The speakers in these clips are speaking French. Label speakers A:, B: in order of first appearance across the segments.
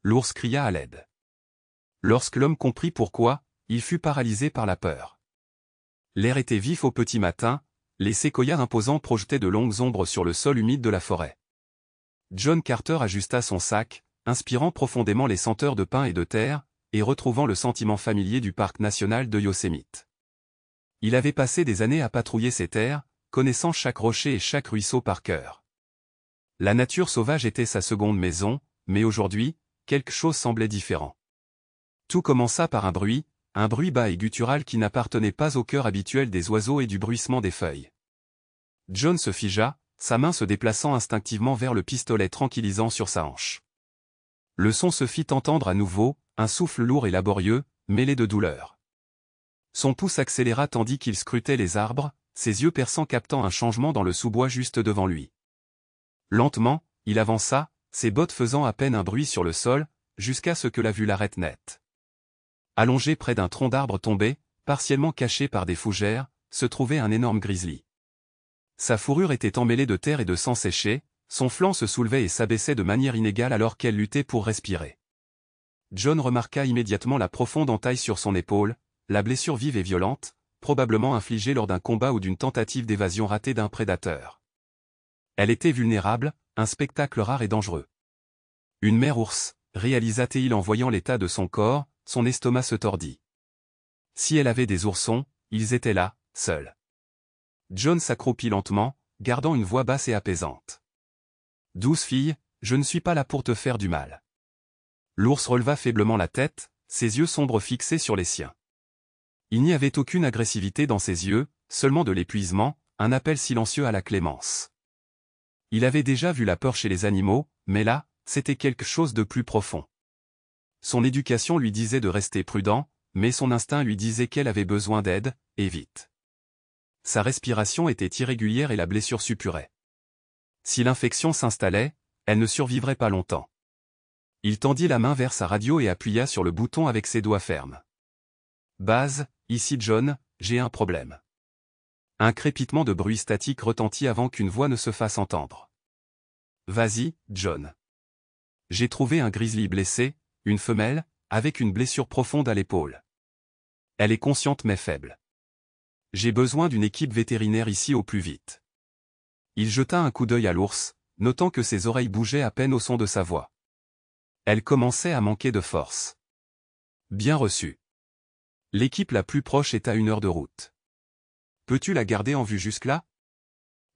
A: l'ours cria à l'aide. Lorsque l'homme comprit pourquoi, il fut paralysé par la peur. L'air était vif au petit matin, les séquoias imposants projetaient de longues ombres sur le sol humide de la forêt. John Carter ajusta son sac, inspirant profondément les senteurs de pin et de terre, et retrouvant le sentiment familier du parc national de Yosemite. Il avait passé des années à patrouiller ces terres, connaissant chaque rocher et chaque ruisseau par cœur. La nature sauvage était sa seconde maison, mais aujourd'hui, quelque chose semblait différent. Tout commença par un bruit bas et guttural qui n'appartenait pas au cœur habituel des oiseaux et du bruissement des feuilles. John se figea, sa main se déplaçant instinctivement vers le pistolet tranquillisant sur sa hanche. Le son se fit entendre à nouveau, un souffle lourd et laborieux, mêlé de douleur. Son pouce accéléra tandis qu'il scrutait les arbres, ses yeux perçants captant un changement dans le sous-bois juste devant lui. Lentement, il avança, ses bottes faisant à peine un bruit sur le sol, jusqu'à ce que la vue l'arrête net. Allongé près d'un tronc d'arbre tombé, partiellement caché par des fougères, se trouvait un énorme grizzly. Sa fourrure était emmêlée de terre et de sang séché, son flanc se soulevait et s'abaissait de manière inégale alors qu'elle luttait pour respirer. John remarqua immédiatement la profonde entaille sur son épaule, la blessure vive et violente, probablement infligée lors d'un combat ou d'une tentative d'évasion ratée d'un prédateur. Elle était vulnérable, un spectacle rare et dangereux. Une mère ours, réalisa-t-il en voyant l'état de son corps, son estomac se tordit. Si elle avait des oursons, ils étaient là, seuls. John s'accroupit lentement, gardant une voix basse et apaisante. « Douce fille, je ne suis pas là pour te faire du mal. » L'ours releva faiblement la tête, ses yeux sombres fixés sur les siens. Il n'y avait aucune agressivité dans ses yeux, seulement de l'épuisement, un appel silencieux à la clémence. Il avait déjà vu la peur chez les animaux, mais là, c'était quelque chose de plus profond. Son éducation lui disait de rester prudent, mais son instinct lui disait qu'elle avait besoin d'aide, et vite. Sa respiration était irrégulière et la blessure suppurait. Si l'infection s'installait, elle ne survivrait pas longtemps. Il tendit la main vers sa radio et appuya sur le bouton avec ses doigts fermes. « Base, ici John, j'ai un problème. » Un crépitement de bruit statique retentit avant qu'une voix ne se fasse entendre. « Vas-y, John. J'ai trouvé un grizzly blessé, une femelle, avec une blessure profonde à l'épaule. Elle est consciente mais faible. J'ai besoin d'une équipe vétérinaire ici au plus vite. » Il jeta un coup d'œil à l'ours, notant que ses oreilles bougeaient à peine au son de sa voix. Elle commençait à manquer de force. Bien reçu. L'équipe la plus proche est à 1 heure de route. Peux-tu la garder en vue jusque-là?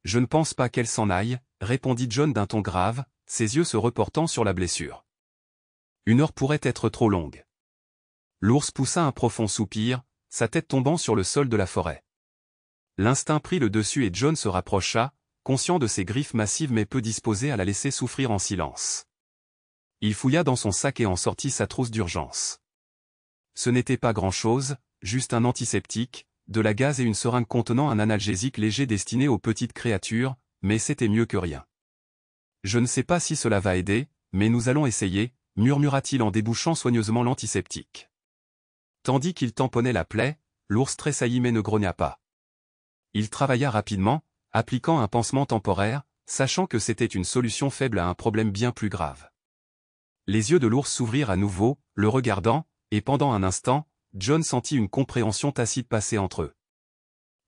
A: Je ne pense pas qu'elle s'en aille, répondit John d'un ton grave, ses yeux se reportant sur la blessure. 1 heure pourrait être trop longue. L'ours poussa un profond soupir, sa tête tombant sur le sol de la forêt. L'instinct prit le dessus et John se rapprocha, conscient de ses griffes massives mais peu disposé à la laisser souffrir en silence. Il fouilla dans son sac et en sortit sa trousse d'urgence. Ce n'était pas grand-chose, juste un antiseptique, de la gaze et une seringue contenant un analgésique léger destiné aux petites créatures, mais c'était mieux que rien. Je ne sais pas si cela va aider, mais nous allons essayer, murmura-t-il en débouchant soigneusement l'antiseptique. Tandis qu'il tamponnait la plaie, l'ours tressaillit mais ne grogna pas. Il travailla rapidement, appliquant un pansement temporaire, sachant que c'était une solution faible à un problème bien plus grave. Les yeux de l'ours s'ouvrirent à nouveau, le regardant, et pendant un instant, John sentit une compréhension tacite passer entre eux.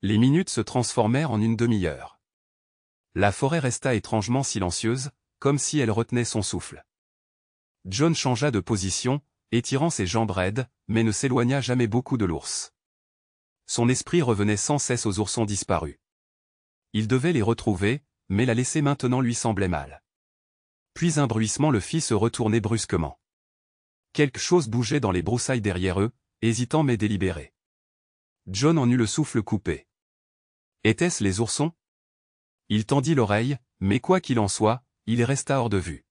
A: Les minutes se transformèrent en une demi-heure. La forêt resta étrangement silencieuse, comme si elle retenait son souffle. John changea de position, étirant ses jambes raides, mais ne s'éloigna jamais beaucoup de l'ours. Son esprit revenait sans cesse aux oursons disparus. Il devait les retrouver, mais la laisser maintenant lui semblait mal. Puis un bruissement le fit se retourner brusquement. Quelque chose bougeait dans les broussailles derrière eux, hésitant mais délibéré. John en eut le souffle coupé. Étaient-ce les oursons? Il tendit l'oreille, mais quoi qu'il en soit, il resta hors de vue.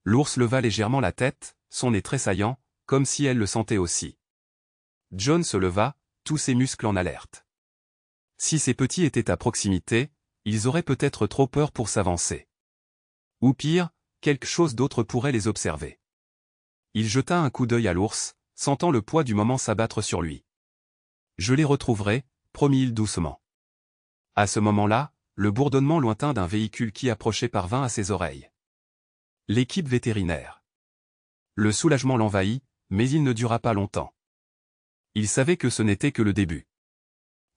A: L'ours leva légèrement la tête, son nez tressaillant, comme si elle le sentait aussi. John se leva, tous ses muscles en alerte. Si ces petits étaient à proximité, ils auraient peut-être trop peur pour s'avancer. Ou pire, quelque chose d'autre pourrait les observer. Il jeta un coup d'œil à l'ours, sentant le poids du moment s'abattre sur lui. « Je les retrouverai », promit-il doucement. À ce moment-là, le bourdonnement lointain d'un véhicule qui approchait parvint à ses oreilles. L'équipe vétérinaire. Le soulagement l'envahit, mais il ne dura pas longtemps. Il savait que ce n'était que le début.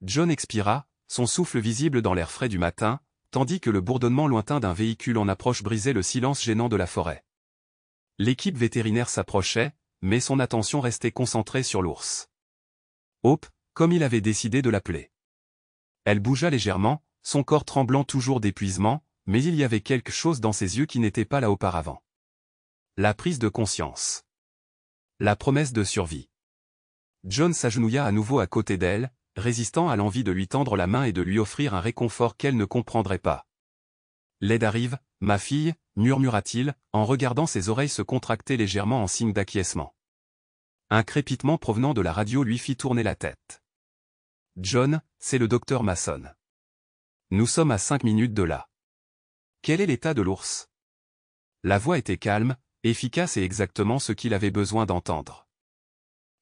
A: John expira, son souffle visible dans l'air frais du matin, tandis que le bourdonnement lointain d'un véhicule en approche brisait le silence gênant de la forêt. L'équipe vétérinaire s'approchait, mais son attention restait concentrée sur l'ours. Hope, comme il avait décidé de l'appeler. Elle bougea légèrement, son corps tremblant toujours d'épuisement, mais il y avait quelque chose dans ses yeux qui n'était pas là auparavant. La prise de conscience. La promesse de survie. John s'agenouilla à nouveau à côté d'elle, résistant à l'envie de lui tendre la main et de lui offrir un réconfort qu'elle ne comprendrait pas. « L'aide arrive, ma fille » murmura-t-il, en regardant ses oreilles se contracter légèrement en signe d'acquiescement. Un crépitement provenant de la radio lui fit tourner la tête. « John, c'est le docteur Mason. Nous sommes à 5 minutes de là. Quel est l'état de l'ours » La voix était calme, efficace et exactement ce qu'il avait besoin d'entendre.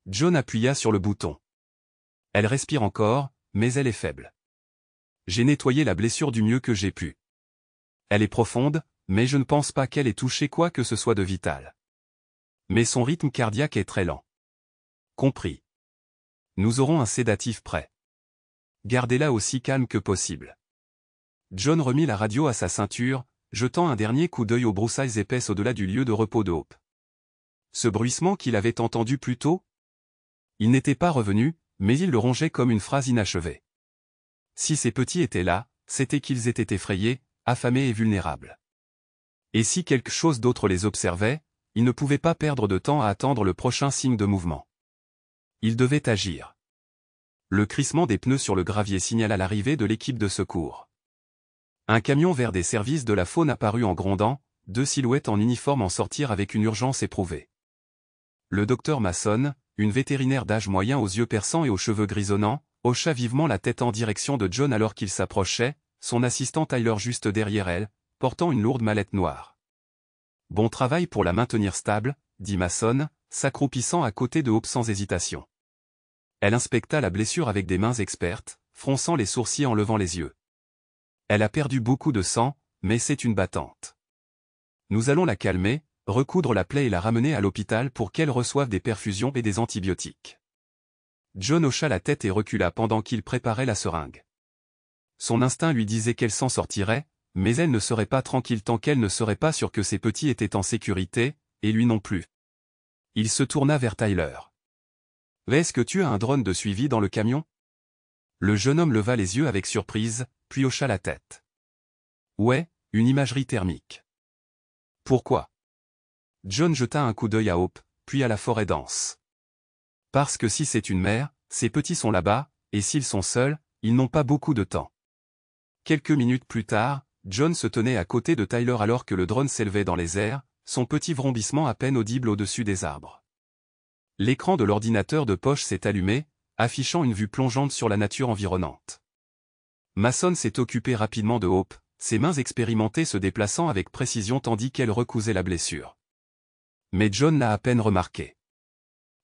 A: John appuya sur le bouton. Elle respire encore, mais elle est faible. J'ai nettoyé la blessure du mieux que j'ai pu. Elle est profonde, mais je ne pense pas qu'elle ait touché quoi que ce soit de vital. Mais son rythme cardiaque est très lent. Compris. Nous aurons un sédatif prêt. Gardez-la aussi calme que possible. John remit la radio à sa ceinture, jetant un dernier coup d'œil aux broussailles épaisses au-delà du lieu de repos de Hope. Ce bruissement qu'il avait entendu plus tôt? Il n'était pas revenu, mais il le rongeait comme une phrase inachevée. Si ces petits étaient là, c'était qu'ils étaient effrayés, affamés et vulnérables. Et si quelque chose d'autre les observait, ils ne pouvaient pas perdre de temps à attendre le prochain signe de mouvement. Ils devaient agir. Le crissement des pneus sur le gravier signala l'arrivée de l'équipe de secours. Un camion vert des services de la faune apparut en grondant, 2 silhouettes en uniforme en sortirent avec une urgence éprouvée. Le docteur Mason, une vétérinaire d'âge moyen aux yeux perçants et aux cheveux grisonnants, hocha vivement la tête en direction de John alors qu'il s'approchait, son assistant Tyler juste derrière elle, portant une lourde mallette noire. « Bon travail pour la maintenir stable », dit Mason, s'accroupissant à côté de Hope sans hésitation. Elle inspecta la blessure avec des mains expertes, fronçant les sourcils en levant les yeux. Elle a perdu beaucoup de sang, mais c'est une battante. Nous allons la calmer, recoudre la plaie et la ramener à l'hôpital pour qu'elle reçoive des perfusions et des antibiotiques. John hocha la tête et recula pendant qu'il préparait la seringue. Son instinct lui disait qu'elle s'en sortirait, mais elle ne serait pas tranquille tant qu'elle ne serait pas sûre que ses petits étaient en sécurité, et lui non plus. Il se tourna vers Tyler. « Est-ce que tu as un drone de suivi dans le camion ?» Le jeune homme leva les yeux avec surprise, puis hocha la tête. « Ouais, une imagerie thermique. » « Pourquoi ?» John jeta un coup d'œil à Hope, puis à la forêt dense. « Parce que si c'est une mère, ses petits sont là-bas, et s'ils sont seuls, ils n'ont pas beaucoup de temps. » Quelques minutes plus tard, John se tenait à côté de Tyler alors que le drone s'élevait dans les airs, son petit vrombissement à peine audible au-dessus des arbres. L'écran de l'ordinateur de poche s'est allumé, affichant une vue plongeante sur la nature environnante. Mason s'est occupé rapidement de Hope, ses mains expérimentées se déplaçant avec précision tandis qu'elle recousait la blessure. Mais John l'a à peine remarqué.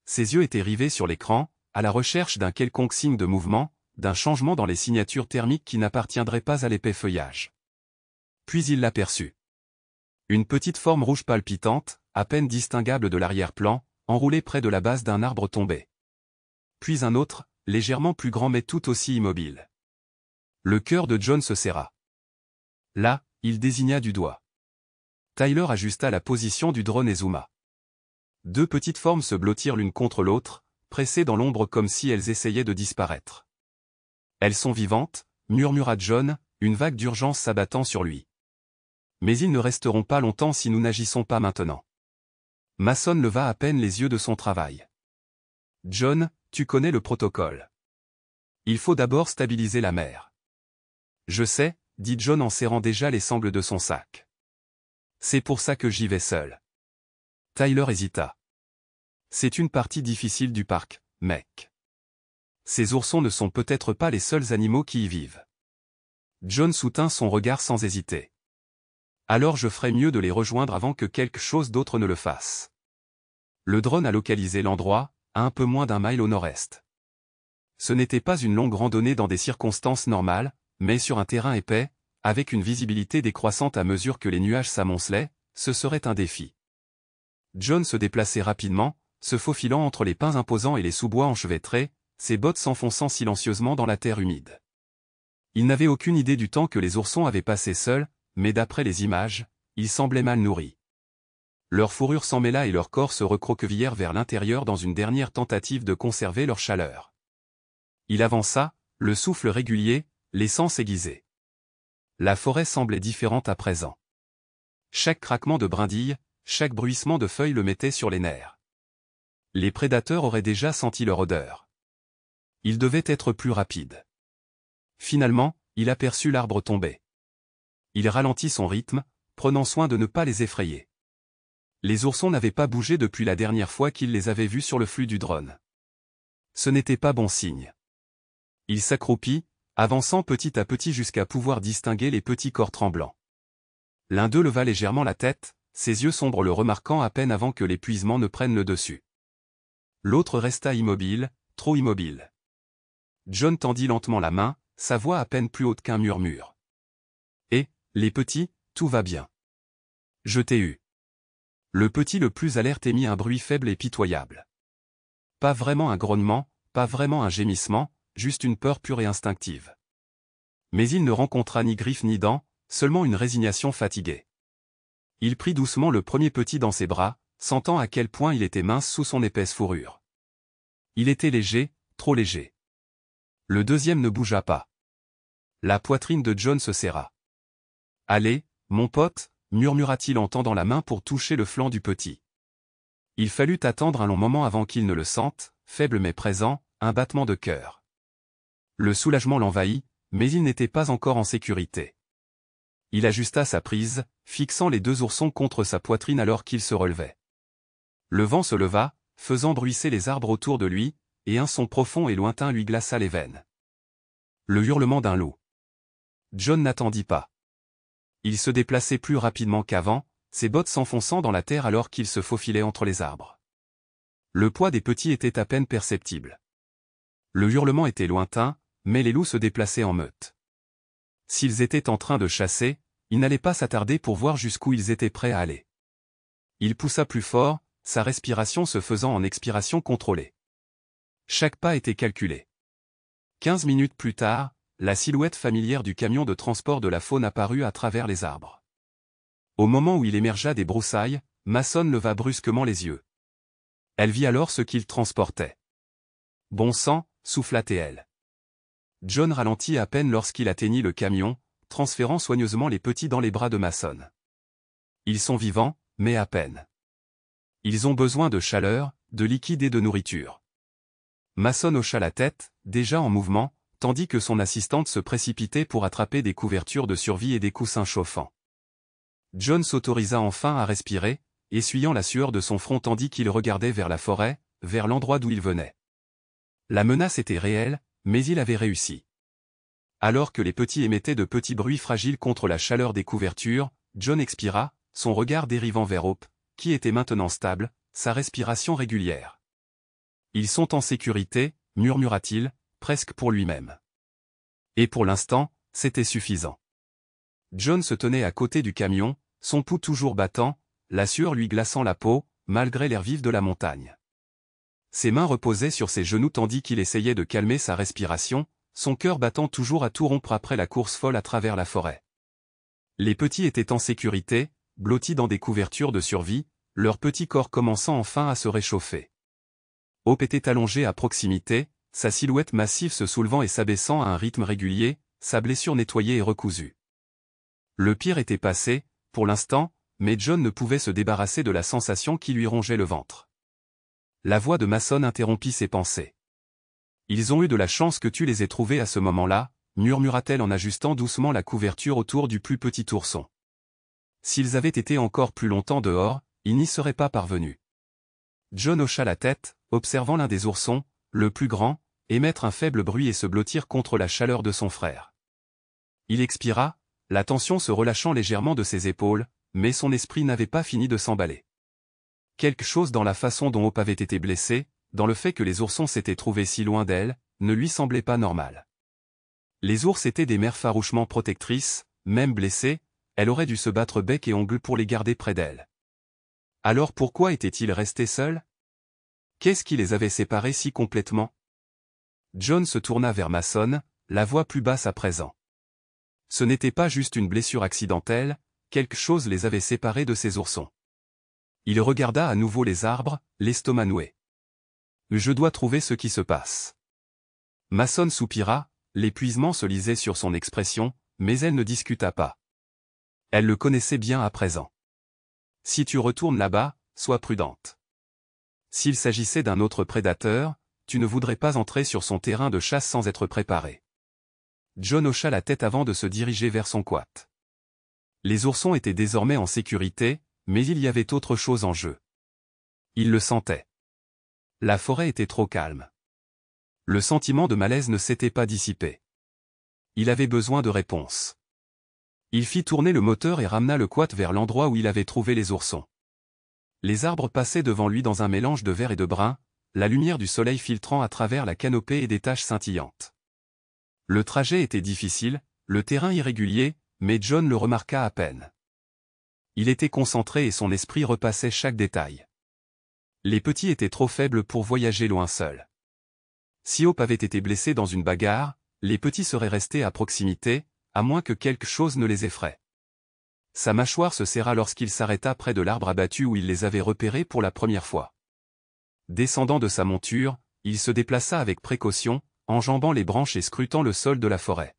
A: Ses yeux étaient rivés sur l'écran, à la recherche d'un quelconque signe de mouvement, d'un changement dans les signatures thermiques qui n'appartiendraient pas à l'épais feuillage. Puis il l'aperçut. Une petite forme rouge palpitante, à peine distinguable de l'arrière-plan, enroulée près de la base d'un arbre tombé. Puis un autre, légèrement plus grand mais tout aussi immobile. Le cœur de John se serra. Là, il désigna du doigt. Tyler ajusta la position du drone et zooma. 2 petites formes se blottirent l'une contre l'autre, pressées dans l'ombre comme si elles essayaient de disparaître. « Elles sont vivantes », murmura John, une vague d'urgence s'abattant sur lui. « Mais ils ne resteront pas longtemps si nous n'agissons pas maintenant. » Mason leva à peine les yeux de son travail. « John, tu connais le protocole. Il faut d'abord stabiliser la mère. »« Je sais », dit John en serrant déjà les sangles de son sac. « C'est pour ça que j'y vais seul. » Tyler hésita. « C'est une partie difficile du parc, mec. Ces oursons ne sont peut-être pas les seuls animaux qui y vivent. » John soutint son regard sans hésiter. « Alors je ferais mieux de les rejoindre avant que quelque chose d'autre ne le fasse. » Le drone a localisé l'endroit, à un peu moins d'1 mile au nord-est. Ce n'était pas une longue randonnée dans des circonstances normales, mais sur un terrain épais, avec une visibilité décroissante à mesure que les nuages s'amoncelaient, ce serait un défi. John se déplaçait rapidement, se faufilant entre les pins imposants et les sous-bois enchevêtrés, ses bottes s'enfonçant silencieusement dans la terre humide. Il n'avait aucune idée du temps que les oursons avaient passé seuls, mais d'après les images, ils semblaient mal nourris. Leur fourrure s'emmêla et leurs corps se recroquevillèrent vers l'intérieur dans une dernière tentative de conserver leur chaleur. Il avança, le souffle régulier, les sens aiguisés. La forêt semblait différente à présent. Chaque craquement de brindilles, chaque bruissement de feuilles le mettait sur les nerfs. Les prédateurs auraient déjà senti leur odeur. Il devait être plus rapide. Finalement, il aperçut l'arbre tomber. Il ralentit son rythme, prenant soin de ne pas les effrayer. Les oursons n'avaient pas bougé depuis la dernière fois qu'il les avait vus sur le flux du drone. Ce n'était pas bon signe. Il s'accroupit, avançant petit à petit jusqu'à pouvoir distinguer les petits corps tremblants. L'un d'eux leva légèrement la tête, ses yeux sombres le remarquant à peine avant que l'épuisement ne prenne le dessus. L'autre resta immobile, trop immobile. John tendit lentement la main, sa voix à peine plus haute qu'un murmure. « Et, les petits, tout va bien. Je t'ai eu. » Le petit le plus alerte émit un bruit faible et pitoyable. Pas vraiment un grognement, pas vraiment un gémissement, juste une peur pure et instinctive. Mais il ne rencontra ni griffes ni dents, seulement une résignation fatiguée. Il prit doucement le premier petit dans ses bras, sentant à quel point il était mince sous son épaisse fourrure. Il était léger, trop léger. Le deuxième ne bougea pas. La poitrine de John se serra. « Allez, mon pote » murmura-t-il en tendant la main pour toucher le flanc du petit. Il fallut attendre un long moment avant qu'il ne le sente, faible mais présent, un battement de cœur. Le soulagement l'envahit, mais il n'était pas encore en sécurité. Il ajusta sa prise, fixant les deux oursons contre sa poitrine alors qu'il se relevait. Le vent se leva, faisant bruisser les arbres autour de lui, et un son profond et lointain lui glaça les veines. Le hurlement d'un loup. John n'attendit pas. Il se déplaçait plus rapidement qu'avant, ses bottes s'enfonçant dans la terre alors qu'il se faufilait entre les arbres. Le poids des petits était à peine perceptible. Le hurlement était lointain, mais les loups se déplaçaient en meute. S'ils étaient en train de chasser, il n'allait pas s'attarder pour voir jusqu'où ils étaient prêts à aller. Il poussa plus fort, sa respiration se faisant en expiration contrôlée. Chaque pas était calculé. 15 minutes plus tard, la silhouette familière du camion de transport de la faune apparut à travers les arbres. Au moment où il émergea des broussailles, Mason leva brusquement les yeux. Elle vit alors ce qu'il transportait. « Bon sang » souffla-t-elle. John ralentit à peine lorsqu'il atteignit le camion, transférant soigneusement les petits dans les bras de Mason. Ils sont vivants, mais à peine. Ils ont besoin de chaleur, de liquide et de nourriture. Mason hocha la tête, déjà en mouvement, tandis que son assistante se précipitait pour attraper des couvertures de survie et des coussins chauffants. John s'autorisa enfin à respirer, essuyant la sueur de son front tandis qu'il regardait vers la forêt, vers l'endroit d'où il venait. La menace était réelle, mais il avait réussi. Alors que les petits émettaient de petits bruits fragiles contre la chaleur des couvertures, John expira, son regard dérivant vers Hope, qui était maintenant stable, sa respiration régulière. « Ils sont en sécurité » murmura-t-il, presque pour lui-même. Et pour l'instant, c'était suffisant. John se tenait à côté du camion, son pouls toujours battant, la sueur lui glaçant la peau, malgré l'air vif de la montagne. Ses mains reposaient sur ses genoux tandis qu'il essayait de calmer sa respiration, son cœur battant toujours à tout rompre après la course folle à travers la forêt. Les petits étaient en sécurité, blottis dans des couvertures de survie, leur petit corps commençant enfin à se réchauffer. Hope était allongé à proximité, sa silhouette massive se soulevant et s'abaissant à un rythme régulier, sa blessure nettoyée et recousue. Le pire était passé, pour l'instant, mais John ne pouvait se débarrasser de la sensation qui lui rongeait le ventre. La voix de Mason interrompit ses pensées. « Ils ont eu de la chance que tu les aies trouvés à ce moment-là » murmura-t-elle en ajustant doucement la couverture autour du plus petit ourson. S'ils avaient été encore plus longtemps dehors, ils n'y seraient pas parvenus. John hocha la tête, observant l'un des oursons, le plus grand, émettre un faible bruit et se blottir contre la chaleur de son frère. Il expira, la tension se relâchant légèrement de ses épaules, mais son esprit n'avait pas fini de s'emballer. Quelque chose dans la façon dont Hope avait été blessée, dans le fait que les oursons s'étaient trouvés si loin d'elle, ne lui semblait pas normal. Les ours étaient des mères farouchement protectrices, même blessées, elle aurait dû se battre bec et ongles pour les garder près d'elle. Alors pourquoi étaient-ils restés seuls? Qu'est-ce qui les avait séparés si complètement? John se tourna vers Mason, la voix plus basse à présent. Ce n'était pas juste une blessure accidentelle, quelque chose les avait séparés de ces oursons. Il regarda à nouveau les arbres, l'estomac noué. Je dois trouver ce qui se passe. Mason soupira, l'épuisement se lisait sur son expression, mais elle ne discuta pas. Elle le connaissait bien à présent. Si tu retournes là-bas, sois prudente. S'il s'agissait d'un autre prédateur, tu ne voudrais pas entrer sur son terrain de chasse sans être préparé. John hocha la tête avant de se diriger vers son quad. Les oursons étaient désormais en sécurité, mais il y avait autre chose en jeu. Il le sentait. La forêt était trop calme. Le sentiment de malaise ne s'était pas dissipé. Il avait besoin de réponses. Il fit tourner le moteur et ramena le quad vers l'endroit où il avait trouvé les oursons. Les arbres passaient devant lui dans un mélange de vert et de brun, la lumière du soleil filtrant à travers la canopée et des taches scintillantes. Le trajet était difficile, le terrain irrégulier, mais John le remarqua à peine. Il était concentré et son esprit repassait chaque détail. Les petits étaient trop faibles pour voyager loin seuls. Si Hope avait été blessé dans une bagarre, les petits seraient restés à proximité, à moins que quelque chose ne les effraie. Sa mâchoire se serra lorsqu'il s'arrêta près de l'arbre abattu où il les avait repérés pour la première fois. Descendant de sa monture, il se déplaça avec précaution, enjambant les branches et scrutant le sol de la forêt.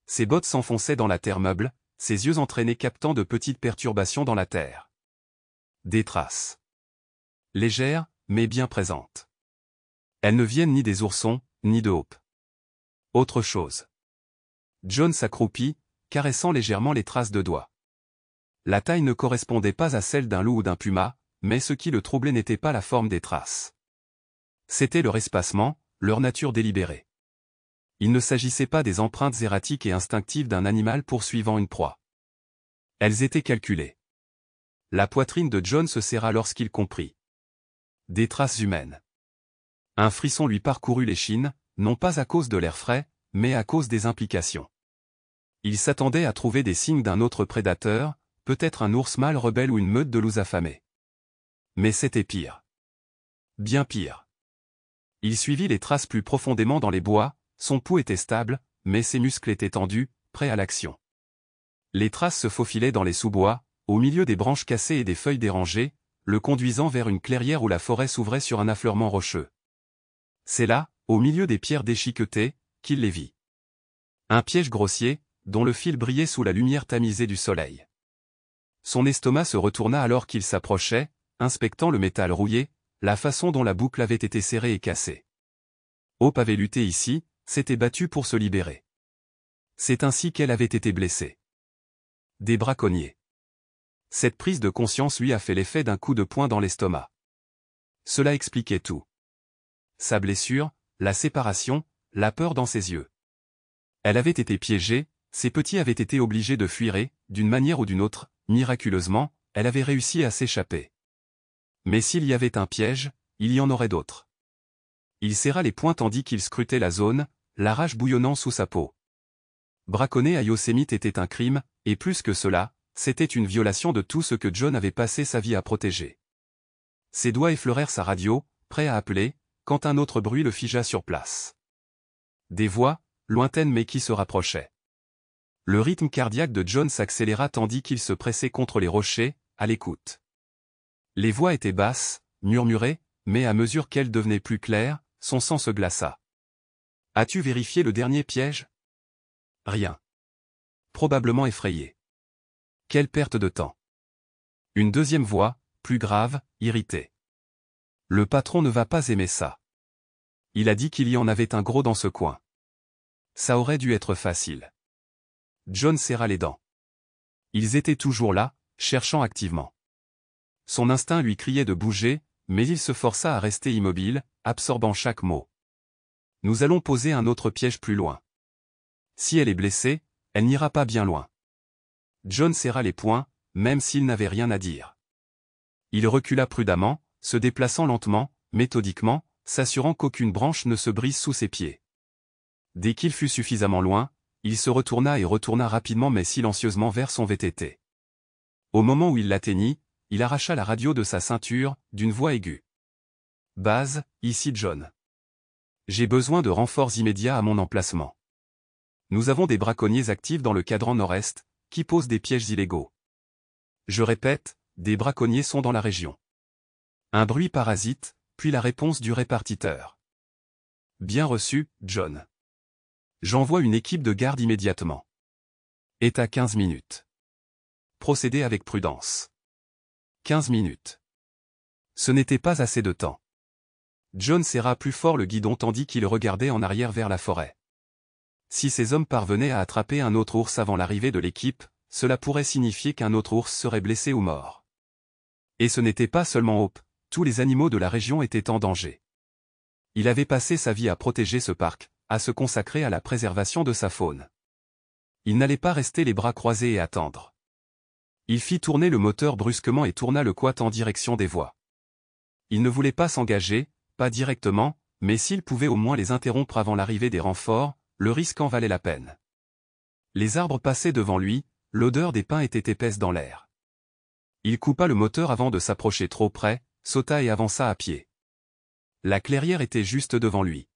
A: Ses bottes s'enfonçaient dans la terre meuble, ses yeux entraînés captant de petites perturbations dans la terre. Des traces. Légères, mais bien présentes. Elles ne viennent ni des oursons, ni de Hope. Autre chose. John s'accroupit, caressant légèrement les traces de doigts. La taille ne correspondait pas à celle d'un loup ou d'un puma, mais ce qui le troublait n'était pas la forme des traces. C'était leur espacement, leur nature délibérée. Il ne s'agissait pas des empreintes erratiques et instinctives d'un animal poursuivant une proie. Elles étaient calculées. La poitrine de John se serra lorsqu'il comprit. Des traces humaines. Un frisson lui parcourut l'échine, non pas à cause de l'air frais, mais à cause des implications. Il s'attendait à trouver des signes d'un autre prédateur, peut-être un ours mâle rebelle ou une meute de loups affamés. Mais c'était pire. Bien pire. Il suivit les traces plus profondément dans les bois, son pouls était stable, mais ses muscles étaient tendus, prêts à l'action. Les traces se faufilaient dans les sous-bois, au milieu des branches cassées et des feuilles dérangées, le conduisant vers une clairière où la forêt s'ouvrait sur un affleurement rocheux. C'est là, au milieu des pierres déchiquetées, qu'il les vit. Un piège grossier, dont le fil brillait sous la lumière tamisée du soleil. Son estomac se retourna alors qu'il s'approchait, inspectant le métal rouillé, la façon dont la boucle avait été serrée et cassée. Hope avait lutté ici, s'était battue pour se libérer. C'est ainsi qu'elle avait été blessée. Des braconniers. Cette prise de conscience lui a fait l'effet d'un coup de poing dans l'estomac. Cela expliquait tout. Sa blessure, la séparation, la peur dans ses yeux. Elle avait été piégée, ses petits avaient été obligés de fuir et, d'une manière ou d'une autre, miraculeusement, elle avait réussi à s'échapper. Mais s'il y avait un piège, il y en aurait d'autres. Il serra les poings tandis qu'il scrutait la zone, la rage bouillonnant sous sa peau. Braconner à Yosemite était un crime, et plus que cela, c'était une violation de tout ce que John avait passé sa vie à protéger. Ses doigts effleurèrent sa radio, prêts à appeler, quand un autre bruit le figea sur place. Des voix, lointaines mais qui se rapprochaient. Le rythme cardiaque de John s'accéléra tandis qu'il se pressait contre les rochers, à l'écoute. Les voix étaient basses, murmurées, mais à mesure qu'elles devenaient plus claires, son sang se glaça. « As-tu vérifié le dernier piège » ? Rien. Probablement effrayé. Quelle perte de temps. Une deuxième voix, plus grave, irritée. Le patron ne va pas aimer ça. Il a dit qu'il y en avait un gros dans ce coin. Ça aurait dû être facile. John serra les dents. Ils étaient toujours là, cherchant activement. Son instinct lui criait de bouger, mais il se força à rester immobile, absorbant chaque mot. Nous allons poser un autre piège plus loin. Si elle est blessée, elle n'ira pas bien loin. John serra les poings, même s'il n'avait rien à dire. Il recula prudemment, se déplaçant lentement, méthodiquement, s'assurant qu'aucune branche ne se brise sous ses pieds. Dès qu'il fut suffisamment loin, il se retourna rapidement mais silencieusement vers son VTT. Au moment où il l'atteignit, il arracha la radio de sa ceinture, d'une voix aiguë. « Base, ici John. J'ai besoin de renforts immédiats à mon emplacement. Nous avons des braconniers actifs dans le cadran nord-est, qui posent des pièges illégaux. Je répète, des braconniers sont dans la région. » Un bruit parasite, puis la réponse du répartiteur. « Bien reçu, John. J'envoie une équipe de garde immédiatement. Est à 15 minutes. Procédez avec prudence. » 15 minutes. Ce n'était pas assez de temps. John serra plus fort le guidon tandis qu'il regardait en arrière vers la forêt. Si ces hommes parvenaient à attraper un autre ours avant l'arrivée de l'équipe, cela pourrait signifier qu'un autre ours serait blessé ou mort. Et ce n'était pas seulement Hope, tous les animaux de la région étaient en danger. Il avait passé sa vie à protéger ce parc, à se consacrer à la préservation de sa faune. Il n'allait pas rester les bras croisés et attendre. Il fit tourner le moteur brusquement et tourna le quad en direction des voies. Il ne voulait pas s'engager, pas directement, mais s'il pouvait au moins les interrompre avant l'arrivée des renforts, le risque en valait la peine. Les arbres passaient devant lui, l'odeur des pins était épaisse dans l'air. Il coupa le moteur avant de s'approcher trop près, sauta et avança à pied. La clairière était juste devant lui.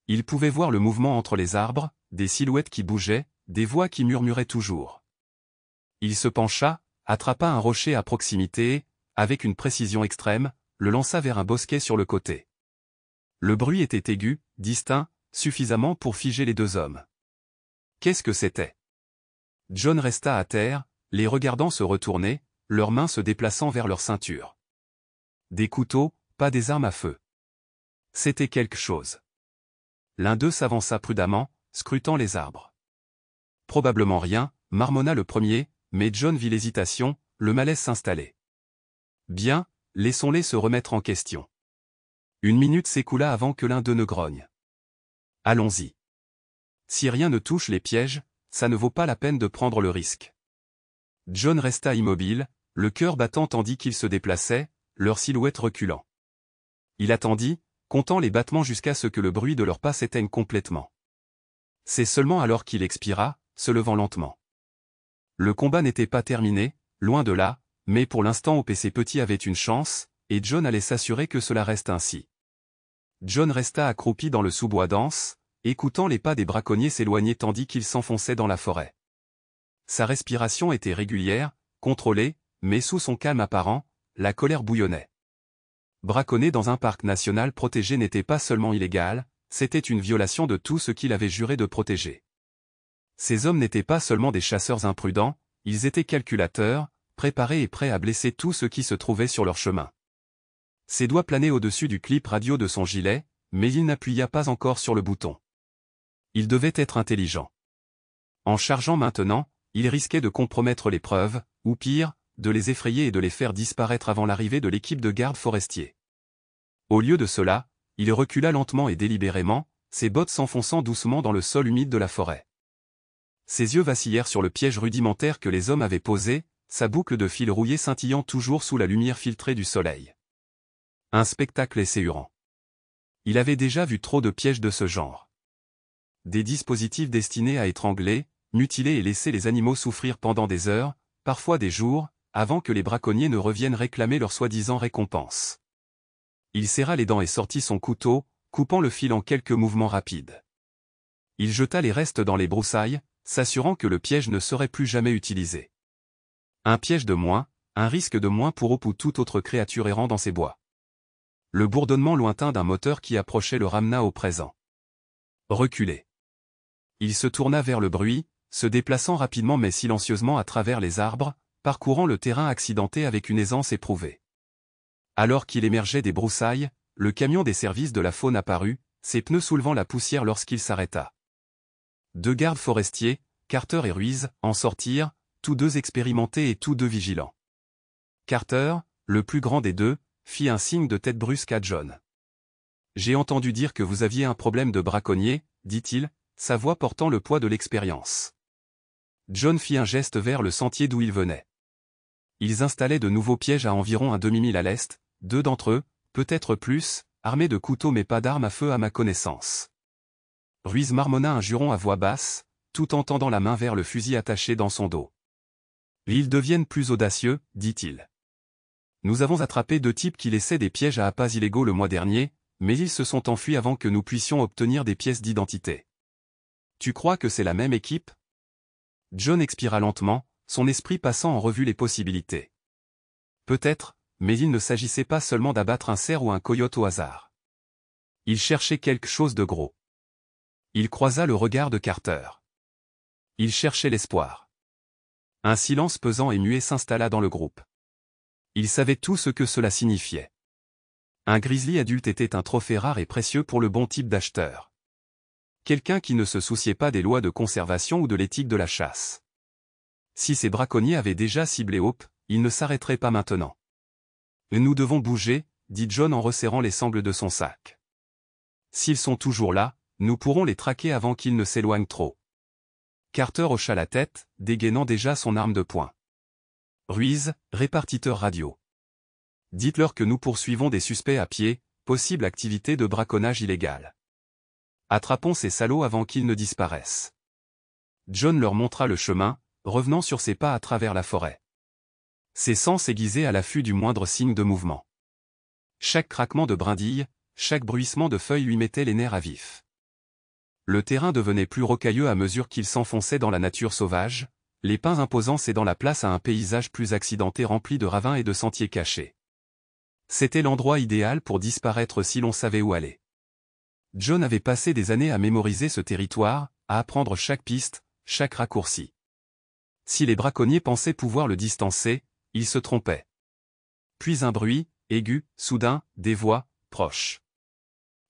A: Il pouvait voir le mouvement entre les arbres, des silhouettes qui bougeaient, des voix qui murmuraient toujours. Il se pencha, attrapa un rocher à proximité et, avec une précision extrême, le lança vers un bosquet sur le côté. Le bruit était aigu, distinct, suffisamment pour figer les deux hommes. Qu'est-ce que c'était? John resta à terre, les regardant se retourner, leurs mains se déplaçant vers leur ceinture. Des couteaux, pas des armes à feu. C'était quelque chose. L'un d'eux s'avança prudemment, scrutant les arbres. Probablement rien, marmonna le premier, mais John vit l'hésitation, le malaise s'installer. Bien, laissons-les se remettre en question. Une minute s'écoula avant que l'un d'eux ne grogne. Allons-y. Si rien ne touche les pièges, ça ne vaut pas la peine de prendre le risque. John resta immobile, le cœur battant tandis qu'ils se déplaçaient, leur silhouette reculant. Il attendit, comptant les battements jusqu'à ce que le bruit de leurs pas s'éteigne complètement. C'est seulement alors qu'il expira, se levant lentement. Le combat n'était pas terminé, loin de là, mais pour l'instant Hope et ses petits avaient une chance, et John allait s'assurer que cela reste ainsi. John resta accroupi dans le sous-bois dense, écoutant les pas des braconniers s'éloigner tandis qu'ils s'enfonçaient dans la forêt. Sa respiration était régulière, contrôlée, mais sous son calme apparent, la colère bouillonnait. Braconner dans un parc national protégé n'était pas seulement illégal, c'était une violation de tout ce qu'il avait juré de protéger. Ces hommes n'étaient pas seulement des chasseurs imprudents, ils étaient calculateurs, préparés et prêts à blesser tout ce qui se trouvait sur leur chemin. Ses doigts planaient au-dessus du clip radio de son gilet, mais il n'appuya pas encore sur le bouton. Il devait être intelligent. En chargeant maintenant, il risquait de compromettre les preuves, ou pire, de les effrayer et de les faire disparaître avant l'arrivée de l'équipe de gardes forestiers. Au lieu de cela, il recula lentement et délibérément, ses bottes s'enfonçant doucement dans le sol humide de la forêt. Ses yeux vacillèrent sur le piège rudimentaire que les hommes avaient posé, sa boucle de fil rouillé scintillant toujours sous la lumière filtrée du soleil. Un spectacle esséurant. Il avait déjà vu trop de pièges de ce genre. Des dispositifs destinés à étrangler, mutiler et laisser les animaux souffrir pendant des heures, parfois des jours, avant que les braconniers ne reviennent réclamer leur soi-disant récompense. Il serra les dents et sortit son couteau, coupant le fil en quelques mouvements rapides. Il jeta les restes dans les broussailles, s'assurant que le piège ne serait plus jamais utilisé. Un piège de moins, un risque de moins pour Hope ou toute autre créature errant dans ces bois. Le bourdonnement lointain d'un moteur qui approchait le ramena au présent. Reculé. Il se tourna vers le bruit, se déplaçant rapidement mais silencieusement à travers les arbres, parcourant le terrain accidenté avec une aisance éprouvée. Alors qu'il émergeait des broussailles, le camion des services de la faune apparut, ses pneus soulevant la poussière lorsqu'il s'arrêta. Deux gardes forestiers, Carter et Ruiz, en sortirent, tous deux expérimentés et tous deux vigilants. Carter, le plus grand des deux, fit un signe de tête brusque à John. « J'ai entendu dire que vous aviez un problème de braconnier, dit-il, sa voix portant le poids de l'expérience. » John fit un geste vers le sentier d'où ils venaient. Ils installaient de nouveaux pièges à environ un demi-mille à l'est, deux d'entre eux, peut-être plus, armés de couteaux mais pas d'armes à feu à ma connaissance. Ruiz marmonna un juron à voix basse, tout en tendant la main vers le fusil attaché dans son dos. « Ils deviennent plus audacieux, dit-il. Nous avons attrapé 2 types qui laissaient des pièges à appâts illégaux le mois dernier, mais ils se sont enfuis avant que nous puissions obtenir des pièces d'identité. Tu crois que c'est la même équipe? John expira lentement, son esprit passant en revue les possibilités. Peut-être, mais il ne s'agissait pas seulement d'abattre un cerf ou un coyote au hasard. Il cherchait quelque chose de gros. Il croisa le regard de Carter. Il cherchait l'espoir. Un silence pesant et muet s'installa dans le groupe. Il savait tout ce que cela signifiait. Un grizzly adulte était un trophée rare et précieux pour le bon type d'acheteur. Quelqu'un qui ne se souciait pas des lois de conservation ou de l'éthique de la chasse. Si ces braconniers avaient déjà ciblé Hope, ils ne s'arrêteraient pas maintenant. Nous devons bouger, dit John en resserrant les sangles de son sac. S'ils sont toujours là, nous pourrons les traquer avant qu'ils ne s'éloignent trop. Carter hocha la tête, dégainant déjà son arme de poing. Ruiz, répartiteur radio. Dites-leur que nous poursuivons des suspects à pied, possible activité de braconnage illégal. Attrapons ces salauds avant qu'ils ne disparaissent. John leur montra le chemin, revenant sur ses pas à travers la forêt. Ses sens aiguisés à l'affût du moindre signe de mouvement. Chaque craquement de brindilles, chaque bruissement de feuilles lui mettait les nerfs à vif. Le terrain devenait plus rocailleux à mesure qu'il s'enfonçait dans la nature sauvage, les pins imposants cédant la place à un paysage plus accidenté rempli de ravins et de sentiers cachés. C'était l'endroit idéal pour disparaître si l'on savait où aller. John avait passé des années à mémoriser ce territoire, à apprendre chaque piste, chaque raccourci. Si les braconniers pensaient pouvoir le distancer, ils se trompaient. Puis un bruit, aigu, soudain, des voix, proches.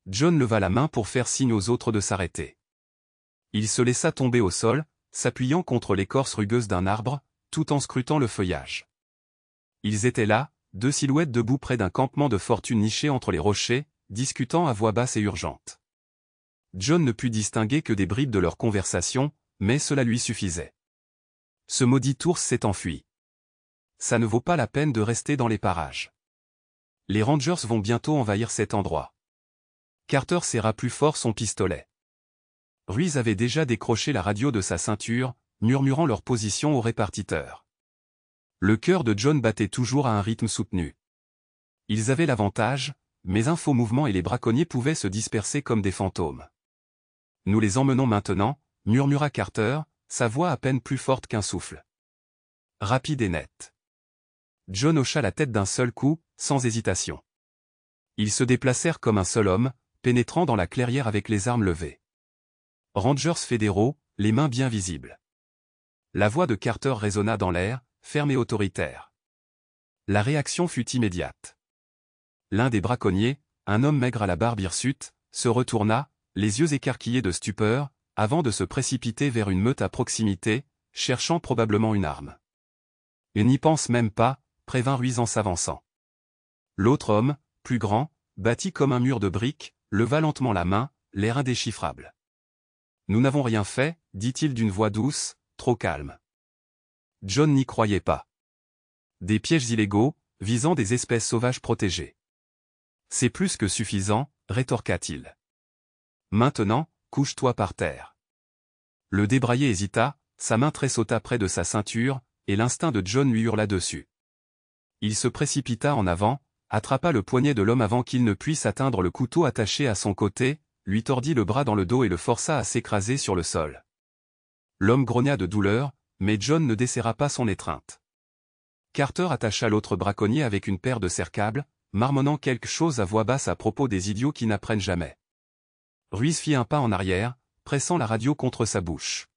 A: John leva la main pour faire signe aux autres de s'arrêter. Il se laissa tomber au sol, s'appuyant contre l'écorce rugueuse d'un arbre, tout en scrutant le feuillage. Ils étaient là, 2 silhouettes debout près d'un campement de fortune niché entre les rochers, discutant à voix basse et urgente. John ne put distinguer que des bribes de leur conversation, mais cela lui suffisait. Ce maudit ours s'est enfui. Ça ne vaut pas la peine de rester dans les parages. Les Rangers vont bientôt envahir cet endroit. Carter serra plus fort son pistolet. Ruiz avait déjà décroché la radio de sa ceinture, murmurant leur position au répartiteur. Le cœur de John battait toujours à un rythme soutenu. Ils avaient l'avantage, mais un faux mouvement et les braconniers pouvaient se disperser comme des fantômes. Nous les emmenons maintenant, murmura Carter, sa voix à peine plus forte qu'un souffle. Rapide et net. John hocha la tête d'un seul coup, sans hésitation. Ils se déplacèrent comme un seul homme, pénétrant dans la clairière avec les armes levées. Rangers fédéraux, les mains bien visibles. La voix de Carter résonna dans l'air, ferme et autoritaire. La réaction fut immédiate. L'un des braconniers, un homme maigre à la barbe hirsute, se retourna, les yeux écarquillés de stupeur, avant de se précipiter vers une meute à proximité, cherchant probablement une arme. « Il n'y pense même pas », prévint Ruiz en s'avançant. L'autre homme, plus grand, bâti comme un mur de briques, leva lentement la main, l'air indéchiffrable. « Nous n'avons rien fait, dit-il d'une voix douce, trop calme. John n'y croyait pas. Des pièges illégaux, visant des espèces sauvages protégées. C'est plus que suffisant, rétorqua-t-il. Maintenant, couche-toi par terre. Le débraillé hésita, sa main tressauta près de sa ceinture, et l'instinct de John lui hurla dessus. Il se précipita en avant, attrapa le poignet de l'homme avant qu'il ne puisse atteindre le couteau attaché à son côté, lui tordit le bras dans le dos et le força à s'écraser sur le sol. L'homme grogna de douleur, mais John ne desserra pas son étreinte. Carter attacha l'autre braconnier avec une paire de serre-câbles, marmonnant quelque chose à voix basse à propos des idiots qui n'apprennent jamais. Ruiz fit un pas en arrière, pressant la radio contre sa bouche.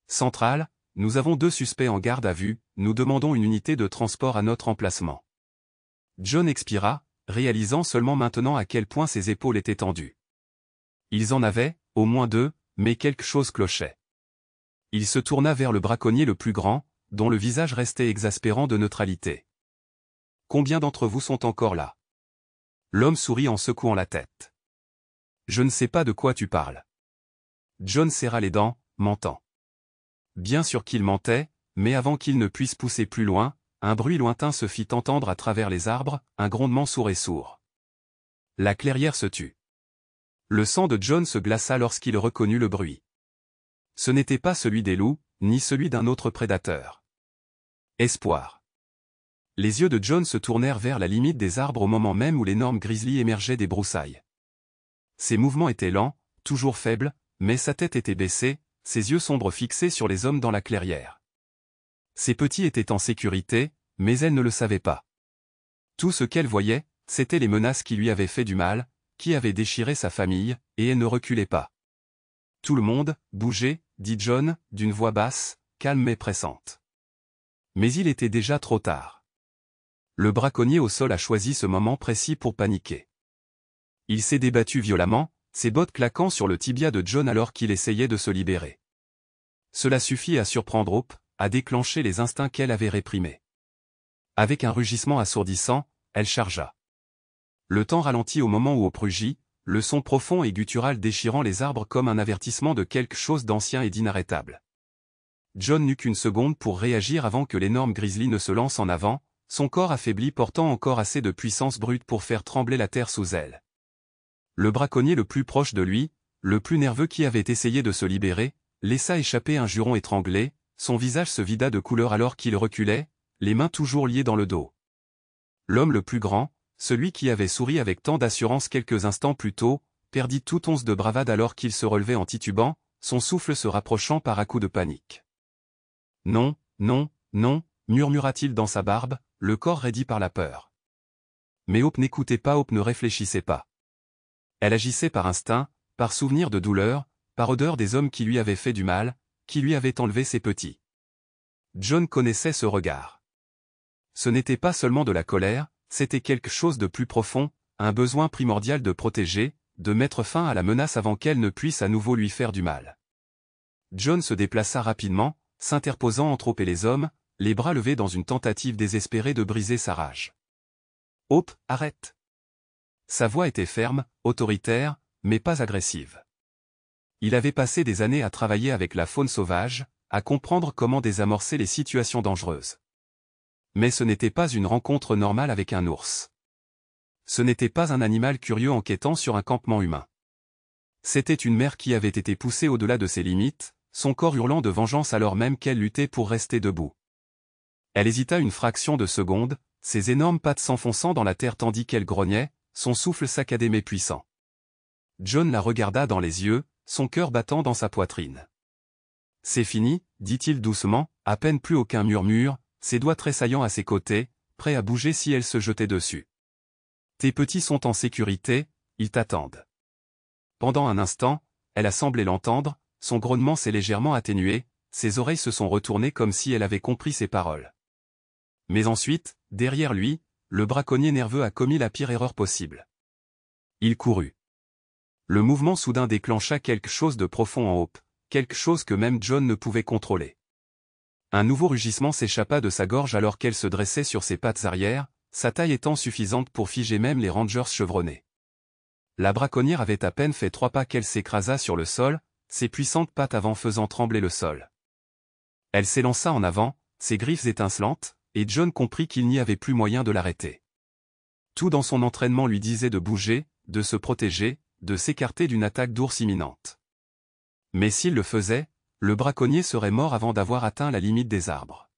A: Centrale, nous avons 2 suspects en garde à vue, nous demandons une unité de transport à notre emplacement. John expira, réalisant seulement maintenant à quel point ses épaules étaient tendues. Ils en avaient, au moins 2, mais quelque chose clochait. Il se tourna vers le braconnier le plus grand, dont le visage restait exaspérant de neutralité. « Combien d'entre vous sont encore là ?» L'homme sourit en secouant la tête. « Je ne sais pas de quoi tu parles. » John serra les dents, mentant. Bien sûr qu'il mentait, mais avant qu'il ne puisse pousser plus loin, un bruit lointain se fit entendre à travers les arbres, un grondement sourd et sourd. La clairière se tut. Le sang de John se glaça lorsqu'il reconnut le bruit. Ce n'était pas celui des loups, ni celui d'un autre prédateur. Espoir. Les yeux de John se tournèrent vers la limite des arbres au moment même où l'énorme grizzly émergeait des broussailles. Ses mouvements étaient lents, toujours faibles, mais sa tête était baissée, ses yeux sombres fixés sur les hommes dans la clairière. Ses petits étaient en sécurité, mais elle ne le savait pas. Tout ce qu'elle voyait, c'étaient les menaces qui lui avaient fait du mal, qui avaient déchiré sa famille, et elle ne reculait pas. Tout le monde, bougez, dit John, d'une voix basse, calme mais pressante. Mais il était déjà trop tard. Le braconnier au sol a choisi ce moment précis pour paniquer. Il s'est débattu violemment, ses bottes claquant sur le tibia de John alors qu'il essayait de se libérer. Cela suffit à surprendre Hope, à déclencher les instincts qu'elle avait réprimés. Avec un rugissement assourdissant, elle chargea. Le temps ralentit au moment où Hope rugit, le son profond et guttural déchirant les arbres comme un avertissement de quelque chose d'ancien et d'inarrêtable. John n'eut qu'une seconde pour réagir avant que l'énorme grizzly ne se lance en avant, son corps affaibli portant encore assez de puissance brute pour faire trembler la terre sous elle. Le braconnier le plus proche de lui, le plus nerveux qui avait essayé de se libérer, laissa échapper un juron étranglé, son visage se vida de couleur alors qu'il reculait, les mains toujours liées dans le dos. L'homme le plus grand, celui qui avait souri avec tant d'assurance quelques instants plus tôt, perdit toute once de bravade alors qu'il se relevait en titubant, son souffle se rapprochant par à coups de panique. « Non, non, non » murmura-t-il dans sa barbe, le corps raidi par la peur. Mais Hope n'écoutait pas, Hope ne réfléchissait pas. Elle agissait par instinct, par souvenir de douleur, par odeur des hommes qui lui avaient fait du mal, qui lui avaient enlevé ses petits. John connaissait ce regard. Ce n'était pas seulement de la colère, c'était quelque chose de plus profond, un besoin primordial de protéger, de mettre fin à la menace avant qu'elle ne puisse à nouveau lui faire du mal. John se déplaça rapidement, s'interposant entre Hope et les hommes, les bras levés dans une tentative désespérée de briser sa rage. « Hope, arrête !» Sa voix était ferme, autoritaire, mais pas agressive. Il avait passé des années à travailler avec la faune sauvage, à comprendre comment désamorcer les situations dangereuses. Mais ce n'était pas une rencontre normale avec un ours. Ce n'était pas un animal curieux enquêtant sur un campement humain. C'était une mère qui avait été poussée au-delà de ses limites, son corps hurlant de vengeance alors même qu'elle luttait pour rester debout. Elle hésita une fraction de seconde, ses énormes pattes s'enfonçant dans la terre tandis qu'elle grognait, son souffle saccadé mais puissant. John la regarda dans les yeux, son cœur battant dans sa poitrine. « C'est fini » dit-il doucement, à peine plus aucun murmure, ses doigts tressaillant à ses côtés, prêts à bouger si elle se jetait dessus. « Tes petits sont en sécurité, ils t'attendent. » Pendant un instant, elle a semblé l'entendre, son grognement s'est légèrement atténué, ses oreilles se sont retournées comme si elle avait compris ses paroles. Mais ensuite, derrière lui, le braconnier nerveux a commis la pire erreur possible. Il courut. Le mouvement soudain déclencha quelque chose de profond en Hope, quelque chose que même John ne pouvait contrôler. Un nouveau rugissement s'échappa de sa gorge alors qu'elle se dressait sur ses pattes arrière, sa taille étant suffisante pour figer même les rangers chevronnés. La braconnière avait à peine fait 3 pas qu'elle s'écrasa sur le sol, ses puissantes pattes avant faisant trembler le sol. Elle s'élança en avant, ses griffes étincelantes, et John comprit qu'il n'y avait plus moyen de l'arrêter. Tout dans son entraînement lui disait de bouger, de se protéger, de s'écarter d'une attaque d'ours imminente. Mais s'il le faisait, le braconnier serait mort avant d'avoir atteint la limite des arbres.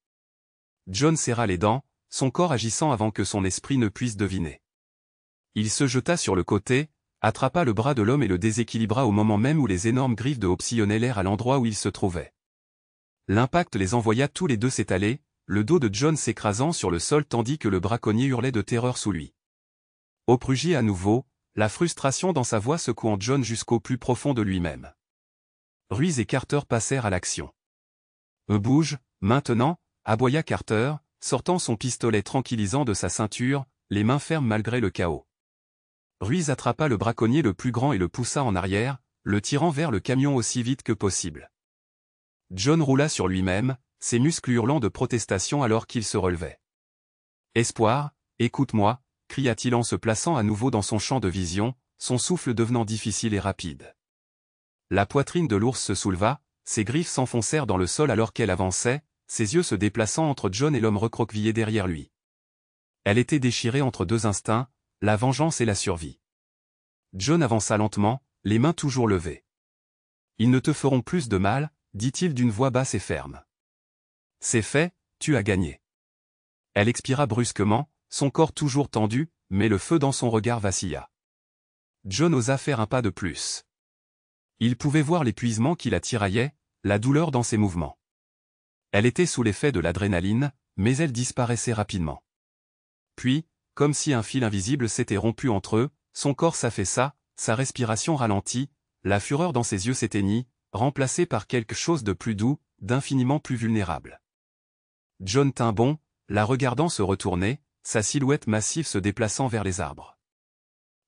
A: John serra les dents, son corps agissant avant que son esprit ne puisse deviner. Il se jeta sur le côté, attrapa le bras de l'homme et le déséquilibra au moment même où les énormes griffes de Hope sillonnaient l'air à l'endroit où il se trouvait. L'impact les envoya tous les deux s'étaler, le dos de John s'écrasant sur le sol tandis que le braconnier hurlait de terreur sous lui. Hope rugit à nouveau, la frustration dans sa voix secouant John jusqu'au plus profond de lui-même. Ruiz et Carter passèrent à l'action. « Bouge, maintenant » aboya Carter, sortant son pistolet tranquillisant de sa ceinture, les mains fermes malgré le chaos. Ruiz attrapa le braconnier le plus grand et le poussa en arrière, le tirant vers le camion aussi vite que possible. John roula sur lui-même, ses muscles hurlant de protestation alors qu'il se relevait. « Espoir, écoute-moi » cria-t-il en se plaçant à nouveau dans son champ de vision, son souffle devenant difficile et rapide. La poitrine de l'ours se souleva, ses griffes s'enfoncèrent dans le sol alors qu'elle avançait, ses yeux se déplaçant entre John et l'homme recroquevillé derrière lui. Elle était déchirée entre deux instincts, la vengeance et la survie. John avança lentement, les mains toujours levées. « Ils ne te feront plus de mal » dit-il d'une voix basse et ferme. « C'est fait, tu as gagné. » Elle expira brusquement, son corps toujours tendu, mais le feu dans son regard vacilla. John osa faire un pas de plus. Il pouvait voir l'épuisement qui la tiraillait, la douleur dans ses mouvements. Elle était sous l'effet de l'adrénaline, mais elle disparaissait rapidement. Puis, comme si un fil invisible s'était rompu entre eux, son corps s'affaissa, sa respiration ralentit, la fureur dans ses yeux s'éteignit, remplacée par quelque chose de plus doux, d'infiniment plus vulnérable. John tint bon, la regardant se retourner, sa silhouette massive se déplaçant vers les arbres.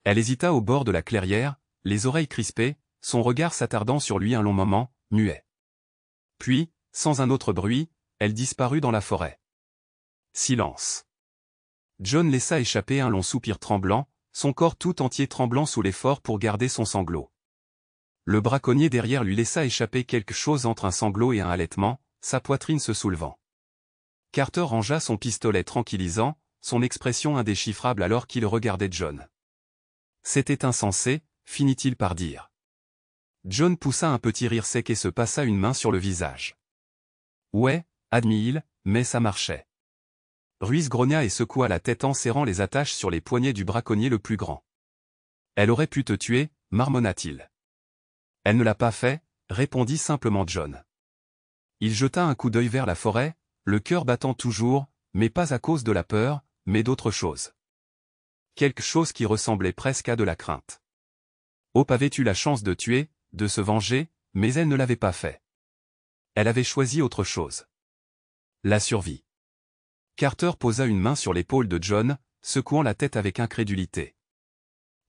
A: Elle hésita au bord de la clairière, les oreilles crispées, son regard s'attardant sur lui un long moment, muet. Puis, sans un autre bruit, elle disparut dans la forêt. Silence. John laissa échapper un long soupir tremblant, son corps tout entier tremblant sous l'effort pour garder son sanglot. Le braconnier derrière lui laissa échapper quelque chose entre un sanglot et un halètement, sa poitrine se soulevant. Carter rangea son pistolet tranquillisant, son expression indéchiffrable alors qu'il regardait John. C'était insensé, finit-il par dire. John poussa un petit rire sec et se passa une main sur le visage. Ouais, admit-il, mais ça marchait. Ruiz grogna et secoua la tête en serrant les attaches sur les poignets du braconnier le plus grand. Elle aurait pu te tuer, marmonna-t-il. Elle ne l'a pas fait, répondit simplement John. Il jeta un coup d'œil vers la forêt, le cœur battant toujours, mais pas à cause de la peur, mais d'autre chose. Quelque chose qui ressemblait presque à de la crainte. Hope avait eu la chance de tuer, de se venger, mais elle ne l'avait pas fait. Elle avait choisi autre chose. La survie. Carter posa une main sur l'épaule de John, secouant la tête avec incrédulité.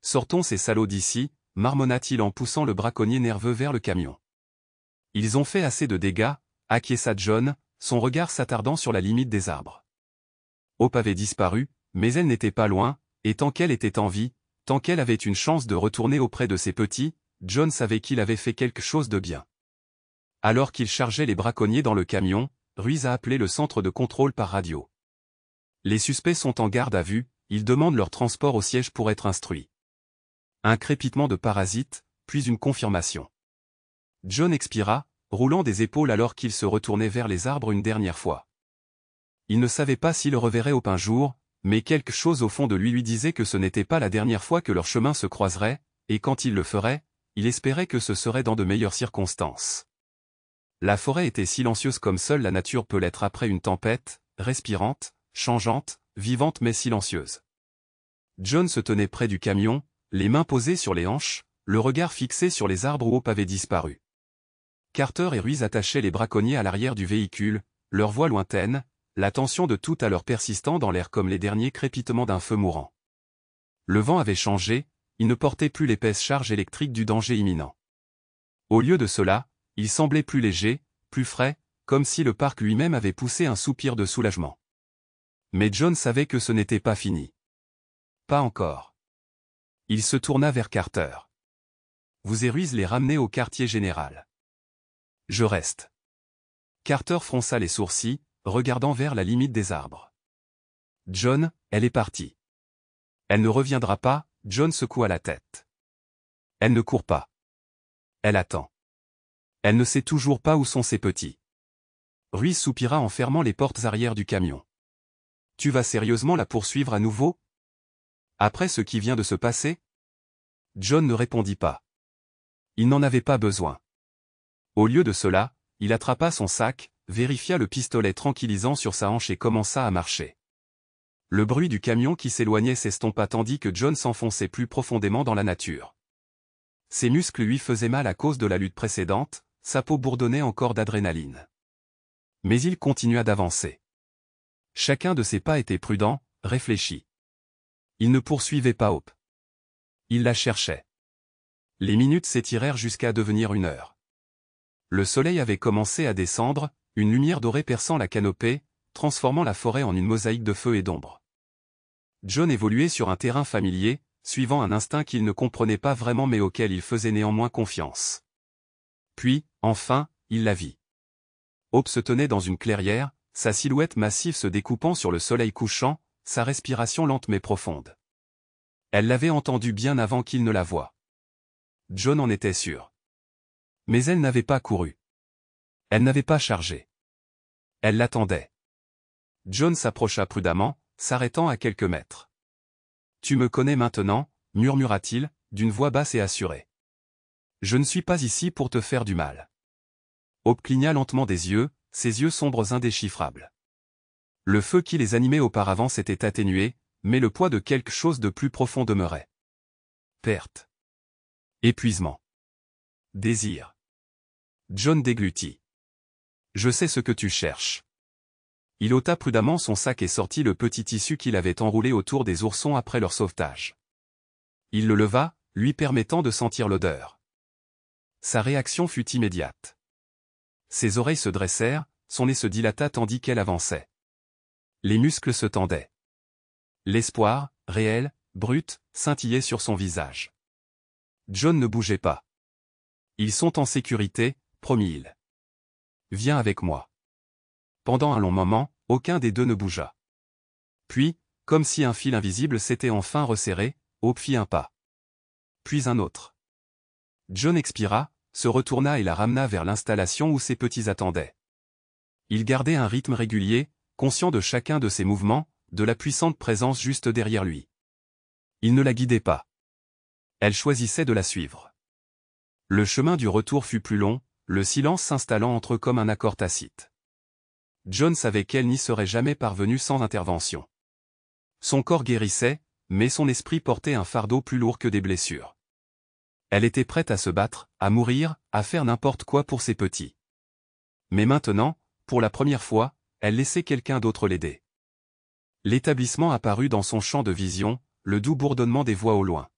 A: Sortons ces salauds d'ici, marmonna-t-il en poussant le braconnier nerveux vers le camion. Ils ont fait assez de dégâts, acquiesça John, son regard s'attardant sur la limite des arbres. Hope avait disparu, mais elle n'était pas loin, et tant qu'elle était en vie, tant qu'elle avait une chance de retourner auprès de ses petits, John savait qu'il avait fait quelque chose de bien. Alors qu'il chargeait les braconniers dans le camion, Ruiz a appelé le centre de contrôle par radio. Les suspects sont en garde à vue, ils demandent leur transport au siège pour être instruits. Un crépitement de parasites, puis une confirmation. John expira, roulant des épaules alors qu'il se retournait vers les arbres une dernière fois. Il ne savait pas s'il reverrait Hope un jour, mais quelque chose au fond de lui disait que ce n'était pas la dernière fois que leurs chemins se croiseraient, et quand il le ferait, il espérait que ce serait dans de meilleures circonstances. La forêt était silencieuse comme seule la nature peut l'être après une tempête, respirante, changeante, vivante mais silencieuse. John se tenait près du camion, les mains posées sur les hanches, le regard fixé sur les arbres où Hope avait disparu. Carter et Ruiz attachaient les braconniers à l'arrière du véhicule, leur voix lointaine, la tension de tout à l'heure persistant dans l'air comme les derniers crépitements d'un feu mourant. Le vent avait changé, il ne portait plus l'épaisse charge électrique du danger imminent. Au lieu de cela, il semblait plus léger, plus frais, comme si le parc lui-même avait poussé un soupir de soulagement. Mais John savait que ce n'était pas fini. Pas encore. Il se tourna vers Carter. Vous et Ruiz les ramenez au quartier général. Je reste. Carter fronça les sourcils, regardant vers la limite des arbres. John, elle est partie. Elle ne reviendra pas, John secoua la tête. Elle ne court pas. Elle attend. Elle ne sait toujours pas où sont ses petits. Ruiz soupira en fermant les portes arrière du camion. Tu vas sérieusement la poursuivre à nouveau? Après ce qui vient de se passer? John ne répondit pas. Il n'en avait pas besoin. Au lieu de cela, il attrapa son sac, vérifia le pistolet tranquillisant sur sa hanche et commença à marcher. Le bruit du camion qui s'éloignait s'estompa tandis que John s'enfonçait plus profondément dans la nature. Ses muscles lui faisaient mal à cause de la lutte précédente, sa peau bourdonnait encore d'adrénaline. Mais il continua d'avancer. Chacun de ses pas était prudent, réfléchi. Il ne poursuivait pas Hope. Il la cherchait. Les minutes s'étirèrent jusqu'à devenir une heure. Le soleil avait commencé à descendre, une lumière dorée perçant la canopée, transformant la forêt en une mosaïque de feu et d'ombre. John évoluait sur un terrain familier, suivant un instinct qu'il ne comprenait pas vraiment mais auquel il faisait néanmoins confiance. Puis, enfin, il la vit. Hope se tenait dans une clairière, sa silhouette massive se découpant sur le soleil couchant, sa respiration lente mais profonde. Elle l'avait entendu bien avant qu'il ne la voie. John en était sûr. Mais elle n'avait pas couru. Elle n'avait pas chargé. Elle l'attendait. John s'approcha prudemment, s'arrêtant à quelques mètres. « Tu me connais maintenant » murmura-t-il, d'une voix basse et assurée. « Je ne suis pas ici pour te faire du mal. » Hope cligna lentement des yeux, ses yeux sombres indéchiffrables. Le feu qui les animait auparavant s'était atténué, mais le poids de quelque chose de plus profond demeurait. Perte. Épuisement. Désir. John déglutit. « Je sais ce que tu cherches. » Il ôta prudemment son sac et sortit le petit tissu qu'il avait enroulé autour des oursons après leur sauvetage. Il le leva, lui permettant de sentir l'odeur. Sa réaction fut immédiate. Ses oreilles se dressèrent, son nez se dilata tandis qu'elle avançait. Les muscles se tendaient. L'espoir, réel, brut, scintillait sur son visage. John ne bougeait pas. « Ils sont en sécurité » promit-il. « Viens avec moi. » Pendant un long moment, aucun des deux ne bougea. Puis, comme si un fil invisible s'était enfin resserré, Hope fit un pas. Puis un autre. John expira, se retourna et la ramena vers l'installation où ses petits attendaient. Il gardait un rythme régulier, conscient de chacun de ses mouvements, de la puissante présence juste derrière lui. Il ne la guidait pas. Elle choisissait de la suivre. Le chemin du retour fut plus long, le silence s'installant entre eux comme un accord tacite. John savait qu'elle n'y serait jamais parvenue sans intervention. Son corps guérissait, mais son esprit portait un fardeau plus lourd que des blessures. Elle était prête à se battre, à mourir, à faire n'importe quoi pour ses petits. Mais maintenant, pour la première fois, elle laissait quelqu'un d'autre l'aider. L'établissement apparut dans son champ de vision, le doux bourdonnement des voix au loin.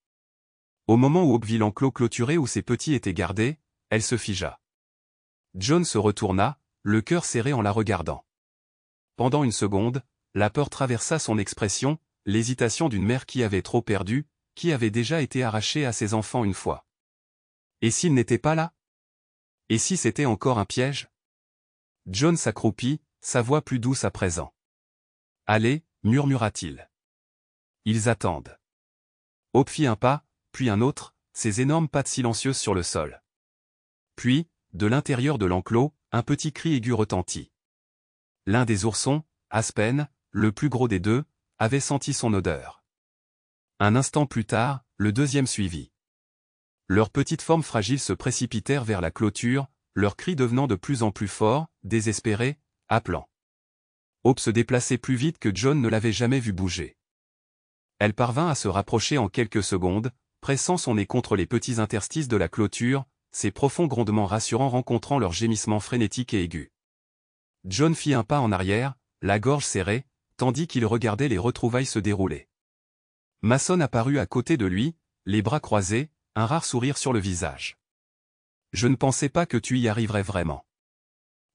A: Au moment où Hope vit l'enclos clôturé où ses petits étaient gardés, elle se figea. John se retourna, le cœur serré en la regardant. Pendant une seconde, la peur traversa son expression, l'hésitation d'une mère qui avait trop perdu, qui avait déjà été arrachée à ses enfants une fois. Et s'il n'était pas là? Et si c'était encore un piège? John s'accroupit, sa voix plus douce à présent. « Allez, » murmura-t-il. « Ils attendent. » Hope fit un pas, puis un autre, ses énormes pattes silencieuses sur le sol. Puis, de l'intérieur de l'enclos, un petit cri aigu retentit. L'un des oursons, Aspen, le plus gros des deux, avait senti son odeur. Un instant plus tard, le deuxième suivit. Leurs petites formes fragiles se précipitèrent vers la clôture, leurs cris devenant de plus en plus forts, désespérés, appelant. Hope se déplaçait plus vite que John ne l'avait jamais vu bouger. Elle parvint à se rapprocher en quelques secondes, pressant son nez contre les petits interstices de la clôture, ses profonds grondements rassurants rencontrant leurs gémissements frénétiques et aigus. John fit un pas en arrière, la gorge serrée, tandis qu'il regardait les retrouvailles se dérouler. Mason apparut à côté de lui, les bras croisés, un rare sourire sur le visage. « Je ne pensais pas que tu y arriverais vraiment. »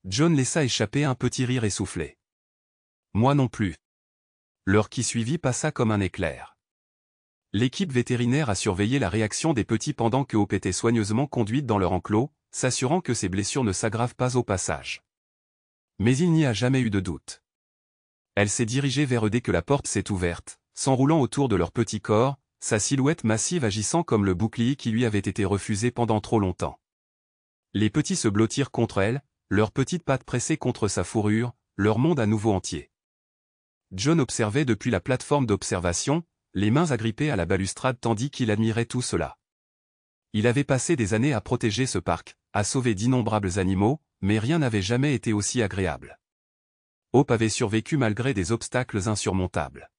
A: John laissa échapper un petit rire essoufflé. « Moi non plus. » L'heure qui suivit passa comme un éclair. L'équipe vétérinaire a surveillé la réaction des petits pendant que Hope était soigneusement conduite dans leur enclos, s'assurant que ses blessures ne s'aggravent pas au passage. Mais il n'y a jamais eu de doute. Elle s'est dirigée vers eux dès que la porte s'est ouverte, s'enroulant autour de leur petit corps, sa silhouette massive agissant comme le bouclier qui lui avait été refusé pendant trop longtemps. Les petits se blottirent contre elle, leurs petites pattes pressées contre sa fourrure, leur monde à nouveau entier. John observait depuis la plateforme d'observation, les mains agrippées à la balustrade tandis qu'il admirait tout cela. Il avait passé des années à protéger ce parc, à sauver d'innombrables animaux, mais rien n'avait jamais été aussi agréable. Hope avait survécu malgré des obstacles insurmontables.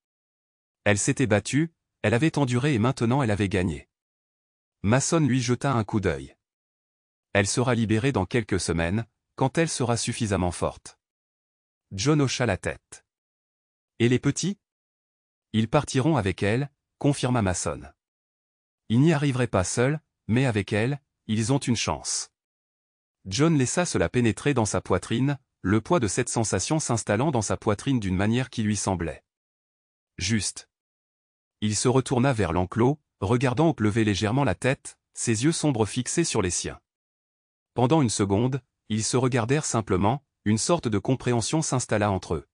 A: Elle s'était battue, elle avait enduré et maintenant elle avait gagné. Mason lui jeta un coup d'œil. Elle sera libérée dans quelques semaines, quand elle sera suffisamment forte. John hocha la tête. Et les petits? Ils partiront avec elle, confirma Mason. Ils n'y arriveraient pas seuls, mais avec elle, ils ont une chance. John laissa cela pénétrer dans sa poitrine, le poids de cette sensation s'installant dans sa poitrine d'une manière qui lui semblait juste. Il se retourna vers l'enclos, regardant Hope lever légèrement la tête, ses yeux sombres fixés sur les siens. Pendant une seconde, ils se regardèrent simplement, une sorte de compréhension s'installa entre eux.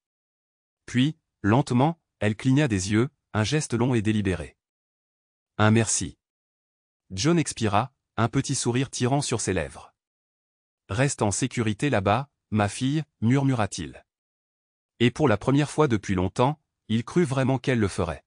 A: Puis, lentement, elle cligna des yeux, un geste long et délibéré. Un merci. John expira, un petit sourire tirant sur ses lèvres. Reste en sécurité là-bas, ma fille, murmura-t-il. Et pour la première fois depuis longtemps, il crut vraiment qu'elle le ferait.